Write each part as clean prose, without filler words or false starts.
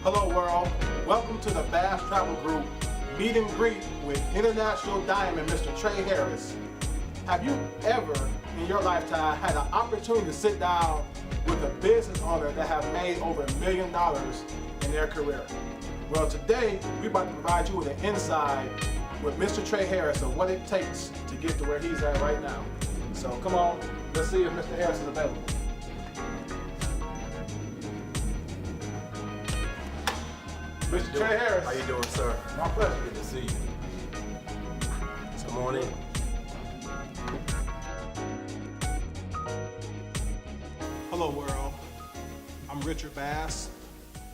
Hello world, welcome to the Bass Travel Group meet and greet with international diamond Mr. Trey Harris. Have you ever in your lifetime had an opportunity to sit down with a business owner that have made over $1 million in their career? Well, today we're about to provide you with an insight with Mr. Trey Harris of what it takes to get to where he's at right now. So come on, let's see if Mr. Harris is available. Mr. Trey Harris. How you doing, sir? My pleasure. Good to see you. Good morning. Hello world, I'm Richard Bass,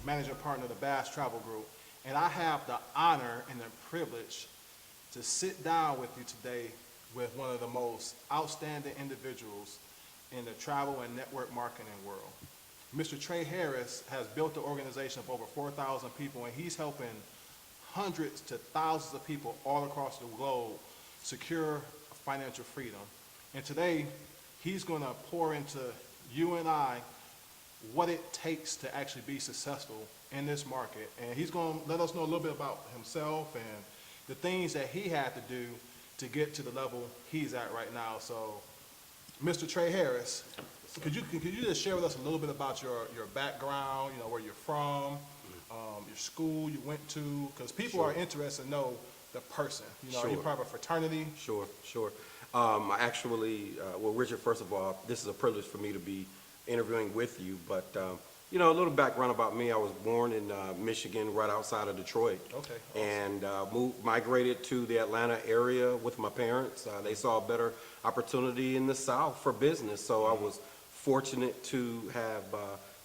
managing partner of the Bass Travel Group, and I have the honor and the privilege to sit down with you today with one of the most outstanding individuals in the travel and network marketing world. Mr. Trey Harris has built an organization of over 4,000 people, and he's helping hundreds to thousands of people all across the globe secure financial freedom. And today, he's going to pour into you and I what it takes to actually be successful in this market. And he's going to let us know a little bit about himself and the things that he had to do to get to the level he's at right now. So, Mr. Trey Harris, could you just share with us a little bit about your background, you know, where you're from, your school you went to, because people are interested to know the person. You know, are you part of a fraternity? Sure. I actually, well, Richard, first of all, this is a privilege for me to be interviewing with you, but you know, a little background about me. I was born in Michigan, right outside of Detroit. Okay. And migrated to the Atlanta area with my parents. They saw a better opportunity in the South for business, so I was fortunate to have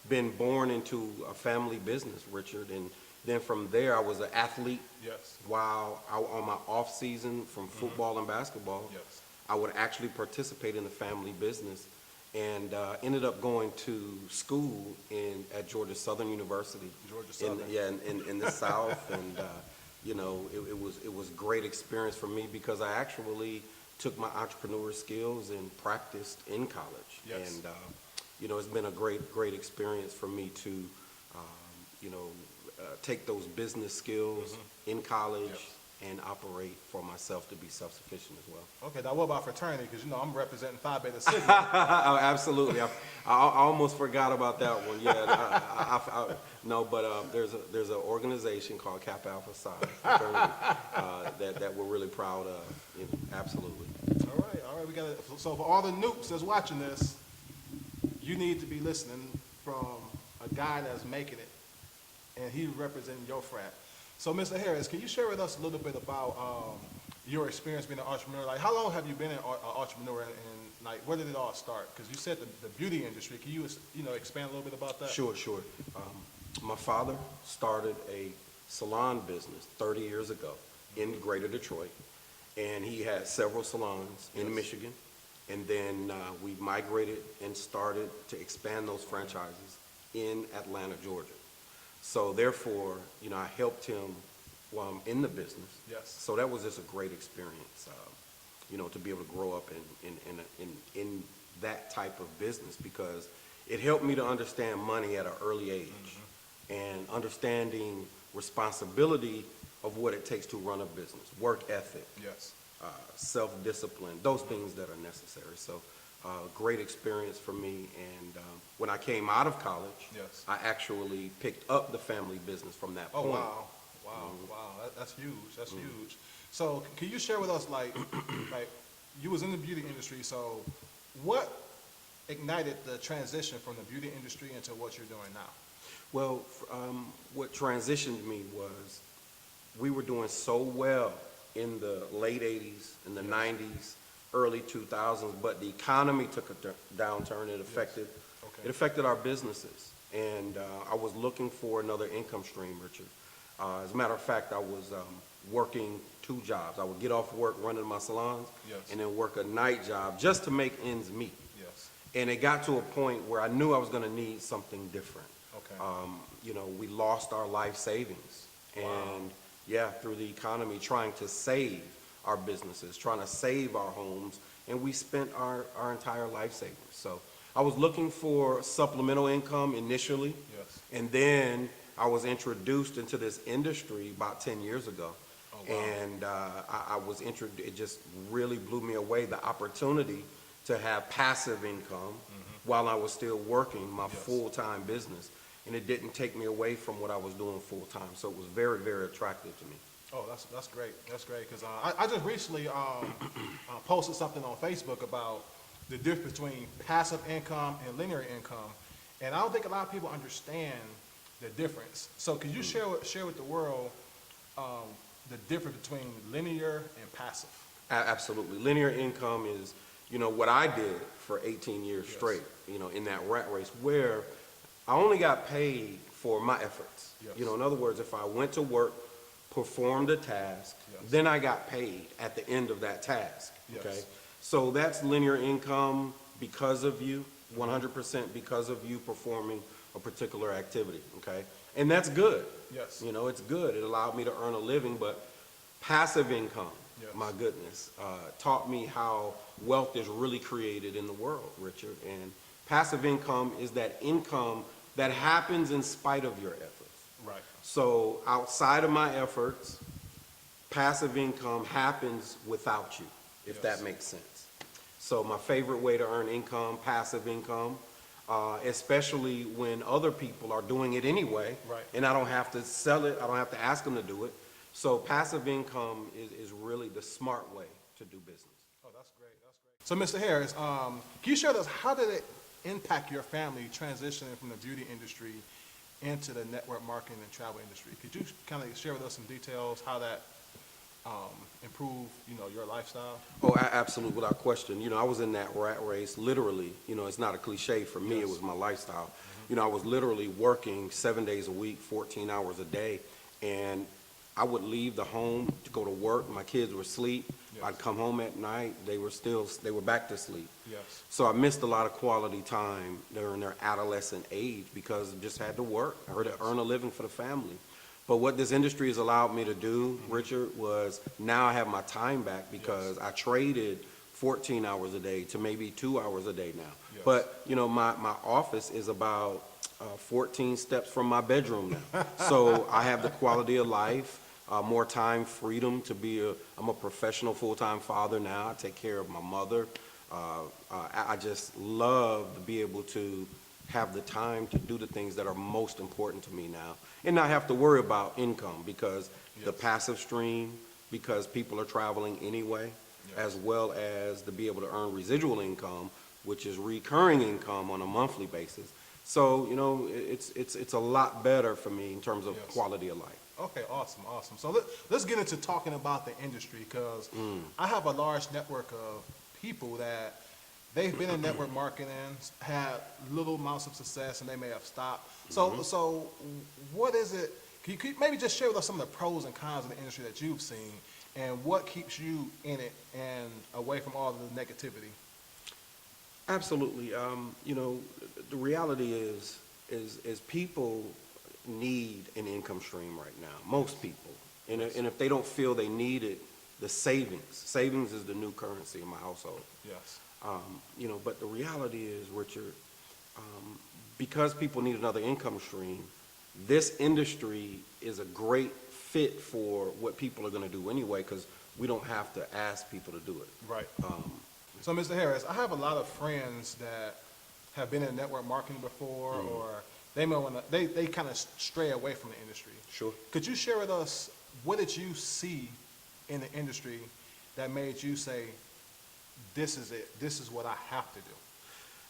been born into a family business, Richard. And then from there, I was an athlete. Yes. While on my off season from football and basketball, Yes. I would actually participate in the family business, and ended up going to school at Georgia Southern University. Georgia Southern. In the South, and you know, it was a great experience for me because I actually took my entrepreneur skills and practiced in college. Yes. And you know, it's been a great experience for me to you know, take those business skills in college. Yes. And operate for myself to be self-sufficient as well. Okay, now what about fraternity? Because you know I'm representing Phi Beta Sigma. Oh, absolutely. I almost forgot about that one. Yeah, no, but there's an organization called Kappa Alpha Psi fraternity that we're really proud of. You know, absolutely. All right. We got it. So for all the noobs that's watching this, you need to be listening from a guy that's making it, and he's representing your frat. So, Mr. Harris, can you share with us a little bit about your experience being an entrepreneur? Like, how long have you been an entrepreneur, and like, where did it all start? Because you said the beauty industry. Can you expand a little bit about that? Sure. My father started a salon business 30 years ago in Greater Detroit, and he had several salons in Michigan, and then we migrated and started to expand those franchises in Atlanta, Georgia. So therefore, you know, I helped him while I'm in the business. Yes. So that was just a great experience, you know, to be able to grow up in that type of business, because it helped me to understand money at an early age and understanding responsibility of what it takes to run a business, work ethic, Yes. Self-discipline, those things that are necessary. So great experience for me, and when I came out of college, Yes. I actually picked up the family business from that point. Oh, wow. That's huge. That's huge. So can you share with us, like you was in the beauty industry, so what ignited the transition from the beauty industry into what you're doing now? Well, what transitioned me was we were doing so well in the late 80s, in the 90s, early 2000s, but the economy took a downturn. It affected, it affected our businesses, and I was looking for another income stream, Richard. As a matter of fact, I was working 2 jobs. I would get off work running my salons, and then work a night job just to make ends meet. Yes. And it got to a point where I knew I was going to need something different. Okay. You know, we lost our life savings, and through the economy, trying to save our businesses, trying to save our homes, and we spent our entire life savings. So I was looking for supplemental income initially, Yes. and then I was introduced into this industry about 10 years ago. Oh, wow. And I was introduced, it just really blew me away, the opportunity to have passive income while I was still working my Yes. full-time business. And it didn't take me away from what I was doing full-time. So it was very, very attractive to me. Oh, that's great. That's great because I just recently posted something on Facebook about the difference between passive income and linear income, and I don't think a lot of people understand the difference. So, could you share with the world the difference between linear and passive? Absolutely. Linear income is, what I did for 18 years Yes. straight, in that rat race where I only got paid for my efforts. Yes. In other words, if I went to work, performed a task, Yes. then I got paid at the end of that task. Yes. Okay? So that's linear income because of you, 100% because of you performing a particular activity. Okay? And that's good. Yes. It's good. It allowed me to earn a living, but passive income, Yes. my goodness, taught me how wealth is really created in the world, Richard. And passive income is that income that happens in spite of your efforts. Right. So outside of my efforts, passive income happens without you, if Yes. that makes sense. So my favorite way to earn income, passive income, especially when other people are doing it anyway. Right. And I don't have to sell it, I don't have to ask them to do it. So passive income is really the smart way to do business. Oh, that's great. That's great. So, Mr. Harris, can you share with us how did it impact your family transitioning from the beauty industry into the network marketing and travel industry? Could you kind of share with us some details how that improved, your lifestyle? Oh, absolutely, without question. I was in that rat race, literally. It's not a cliche for me, Yes. it was my lifestyle. I was literally working 7 days a week, 14 hours a day, and I would leave the home to go to work. My kids were asleep. Yes. I'd come home at night, they were back to sleep. Yes. So I missed a lot of quality time during their adolescent age because I just had to work. I had to earn a living for the family. But what this industry has allowed me to do, Richard, was now I have my time back because I traded 14 hours a day to maybe 2 hours a day now. Yes. But, my office is about 14 steps from my bedroom now. So I have the quality of life, more time, freedom to I'm a professional full-time father now. I take care of my mother. I just love to be able to have the time to do the things that are most important to me now and not have to worry about income because the Yes. passive stream, because people are traveling anyway, Yes. as well as to be able to earn residual income, which is recurring income on a monthly basis. So, it's a lot better for me in terms of Yes. quality of life. Okay, awesome. So let's get into talking about the industry because I have a large network of people that they've been in network marketing, had little amounts of success, and they may have stopped. So what is it? Can you maybe just share with us some of the pros and cons of the industry that you've seen, and what keeps you in it and away from all the negativity? Absolutely. The reality is people need an income stream right now. Most people, and if they don't feel they need it, the savings is the new currency in my household. Yes. But the reality is, Richard, because people need another income stream, this industry is a great fit for what people are going to do anyway, because we don't have to ask people to do it. Right. So, Mr. Harris, I have a lot of friends that have been in network marketing before, or they may want to, they kind of stray away from the industry. Sure. Could you share with us, what did you see in the industry that made you say, this is it, this is what I have to do?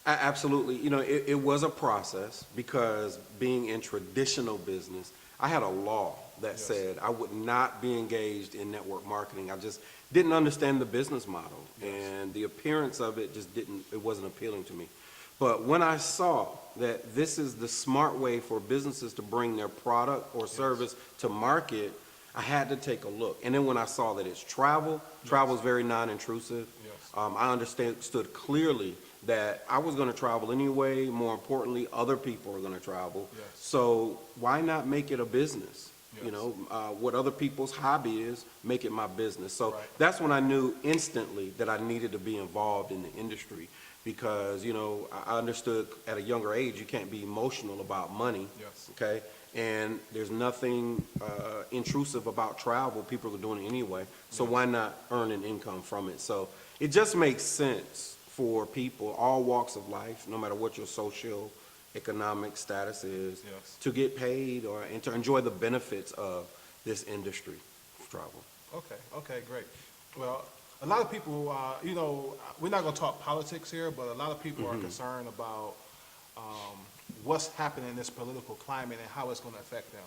Absolutely. It was a process because being in traditional business, I had a law that Yes. said I would not be engaged in network marketing. I just didn't understand the business model, Yes. and the appearance of it it wasn't appealing to me. But when I saw that this is the smart way for businesses to bring their product or service to market, I had to take a look. And then when I saw that it's travel is very non-intrusive. Yes. I understood clearly that I was going to travel anyway. More importantly, other people are going to travel. Yes. So why not make it a business? You Yes. know, what other people's hobby is, make it my business. So Right. that's when I knew instantly that I needed to be involved in the industry because, you know, I understood at a younger age you can't be emotional about money. Yes. Okay? And there's nothing intrusive about travel. People are doing it anyway. So why not earn an income from it? So it just makes sense for people, all walks of life, no matter what your social economic status is, Yes. to get paid and to enjoy the benefits of this industry of travel. Okay, great. Well, a lot of people, you know, we're not going to talk politics here, but a lot of people are concerned about what's happening in this political climate and how it's going to affect them.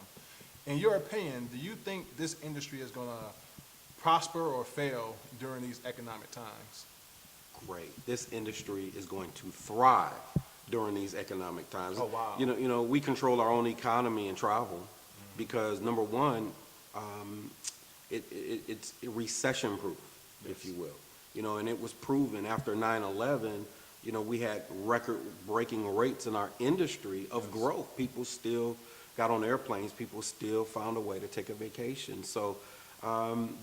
In your opinion, do you think this industry is going to prosper or fail during these economic times? Great. This industry is going to thrive during these economic times. Oh, wow. You know, we control our own economy and travel because number one, it's recession-proof, if you will. You know, and it was proven after 9/11, you know, we had record-breaking rates in our industry of growth. People still got on airplanes. People still found a way to take a vacation. So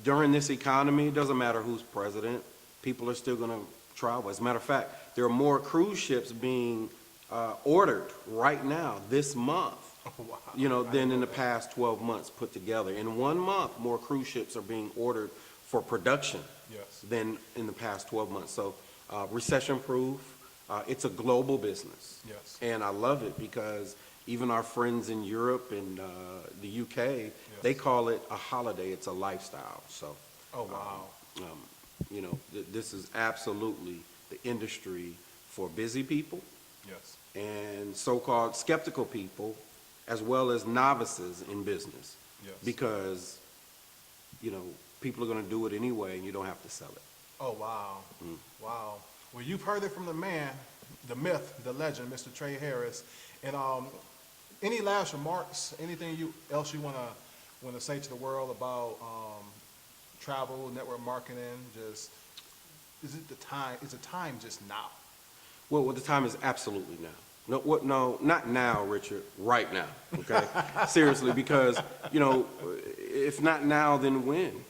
during this economy, it doesn't matter who's president, people are still going to travel. As a matter of fact, there are more cruise ships being ordered right now this month, Oh, wow. you know, I than didn't in know the that. past 12 months put together. In 1 month, more cruise ships are being ordered for production Yes. than in the past 12 months. So recession-proof, it's a global business. Yes. And I love it because even our friends in Europe and the UK, they Yes. call it a holiday. It's a lifestyle. So, Oh, wow. you know, this is absolutely the industry for busy people Yes. and so-called skeptical people, as well as novices in business. Yes. Because, you know, people are going to do it anyway, and you don't have to sell it. Oh, wow. Wow. Well, you've heard it from the man, the myth, the legend, Mr. Trey Harris. And any last remarks, anything else you want to say to the world about travel, network marketing? Just, is it the time just now? Well, the time is absolutely now. No, not now, Richard, right now, okay? Seriously, because, you know, if not now, then when?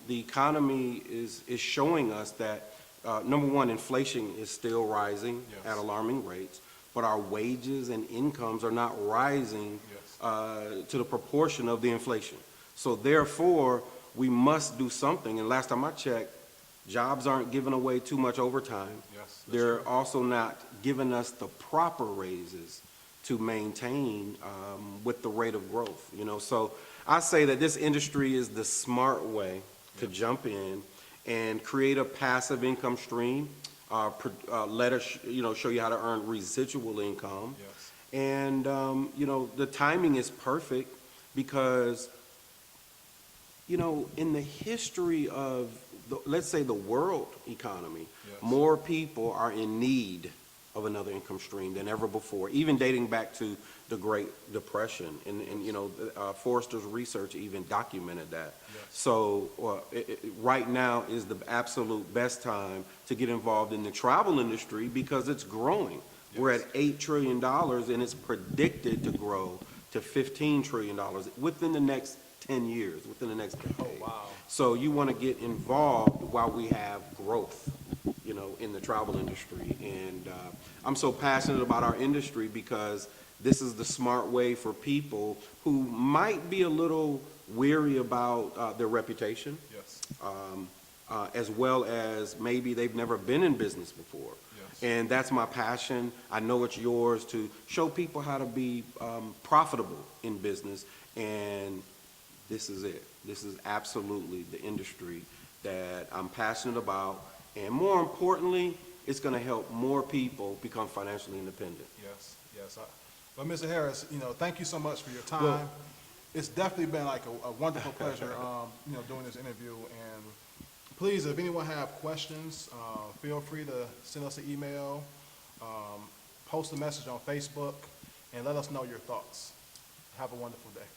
The economy is showing us that, number one, inflation is still rising Yes. at alarming rates, but our wages and incomes are not rising Yes. to the proportion of the inflation. So therefore, we must do something. And last time I checked, jobs aren't giving away too much overtime. Yes, that's They're true. also not giving us the proper raises to maintain with the rate of growth, you know. So I say that this industry is the smart way to jump in and create a passive income stream, let us, you know, show you how to earn residual income. Yes. And, you know, the timing is perfect because, you know, in the history of, let's say, the world economy, Yes. more people are in need of another income stream than ever before, even dating back to the Great Depression. And you know, Forrester's research even documented that. Yes. So right now is the absolute best time to get involved in the travel industry because it's growing. We're Yes. at $8 trillion and it's predicted to grow to $15 trillion within the next 10 years, within the next decade. Oh, wow. So you want to get involved while we have growth, you know, in the travel industry. And I'm so passionate about our industry because this is the smart way for people who might be a little weary about their reputation, Yes. as well as maybe they've never been in business before. Yes. And that's my passion. I know it's yours to show people how to be profitable in business. And this is it. This is absolutely the industry that I'm passionate about. And more importantly, it's going to help more people become financially independent. Yes. Yes. Well, Mr. Harris, you know, thank you so much for your time. Well- It's definitely been like a wonderful pleasure, you know, doing this interview. And please, if anyone have questions, feel free to send us an email, post a message on Facebook, and let us know your thoughts. Have a wonderful day.